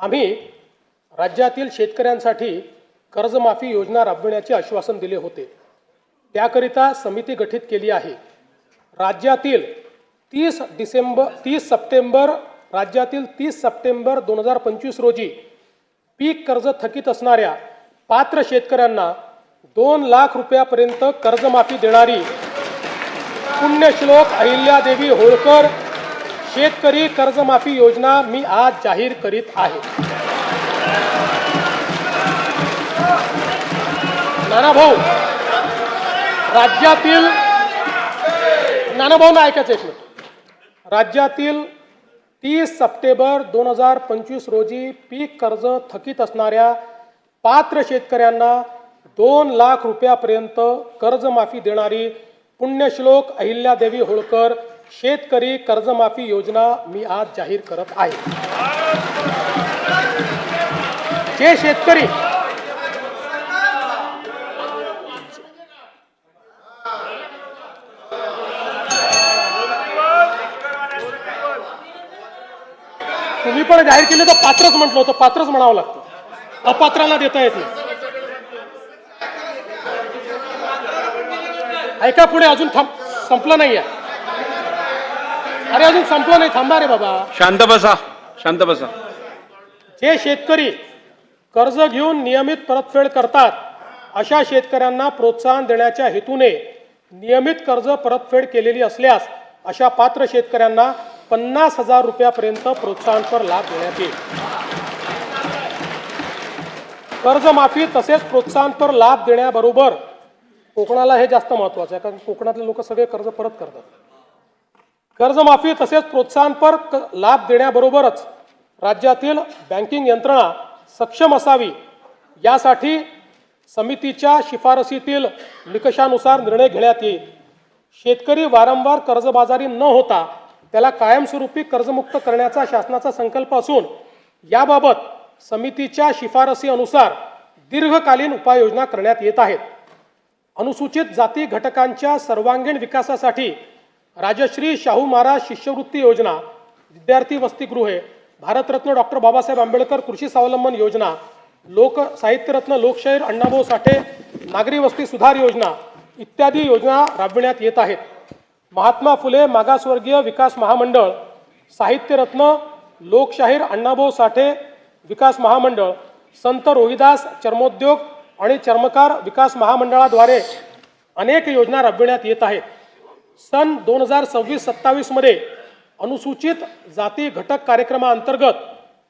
आम्ही राज्यातील शेतकऱ्यांसाठी कर्जमाफी योजना राबविण्याचे आश्वासन दिले होते। त्याकरिता समिती गठीत केली आहे। राज्यातील 30 सप्टेंबर 2025 रोजी पीक कर्ज थकीत असणाऱ्या पात्र शेतकऱ्यांना 2 लाख रुपयापर्यंत कर्जमाफी देणारी पुण्यश्लोक अहिल्यादेवी होळकर शेतकरी कर्जमाफी योजना मी आज जाहीर करीत आहे। नानाभाऊ, राज्यातील नानाभाऊ ऐकायचं एक मिनिट। राज्यातील 30 सप्टेंबर 2025 रोजी पीक कर्ज थकीत असणाऱ्या पात्र शेतकऱ्यांना 2 लाख रुपयापर्यंत कर्जमाफी देणारी पुण्यश्लोक अहिल्यादेवी होळकर शेतकरी कर्जमाफी योजना मी आज जाहीर करत आहे। जे शेतकरी तुम्ही पण जाहीर केले तर पात्रच म्हटलं होतं, पात्रच म्हणावं लागतं, अपात्राला देता येत नाही। ऐका पुढे, अजून संपलं नाही आहे। अरे अजून संपलं नाही, थांबा रे बाबा, शांत बसा, शांत बसा। जे शेतकरी कर्ज घेऊन नियमित परतफेड करतात अशा शेतकऱ्यांना प्रोत्साहन देण्याच्या हेतूने नियमित कर्ज परतफेड केलेली असल्यास अशा पात्र शेतकऱ्यांना 50,000 रुपयापर्यंत प्रोत्साहनपर लाभ देण्यात येईल। कर्जमाफी तसेच प्रोत्साहनपर लाभ देण्याबरोबर कोकणाला हे जास्त महत्त्वाचं आहे, कारण कोकणातले लोक सगळे कर्ज परत करतात। कर्जमाफी तसेच प्रोत्साहनपर लाभ देण्याबरोबरच राज्यातील बँकिंग यंत्रणा सक्षम असावी यासाठी समितीच्या शिफारसीतील निकषानुसार निर्णय घेण्यात येईल। शेतकरी वारंवार कर्जबाजारी न होता त्याला कायमस्वरूपी कर्जमुक्त करण्याचा शासनाचा संकल्प असून याबाबत समितीच्या शिफारसी अनुसार दीर्घकालीन उपाययोजना करण्यात येत आहेत। अनुसूचित जाती घटकांच्या सर्वांगीण विकासासाठी राजश्री शाहू महाराज शिष्यवृत्ती योजना, विद्यार्थी वसतिगृहे, भारतरत्न डॉक्टर बाबासाहेब आंबेडकर कृषी स्वावलंबन योजना, लोक साहित्यरत्न लोकशाहीर अण्णाभाऊ साठे नागरी वस्ती सुधार योजना इत्यादी योजना राबविण्यात येत आहेत। महात्मा फुले मागासवर्गीय विकास महामंडळ, साहित्यरत्न लोकशाहीर अण्णाभाऊ साठे विकास महामंडळ, संत रोहिदास चर्मोद्योग आणि चर्मकार विकास महामंडळाद्वारे अनेक योजना राबविण्यात येत आहेत। सन 2026-27 मध्ये अनुसूचित जाती घटक कार्यक्रमाअंतर्गत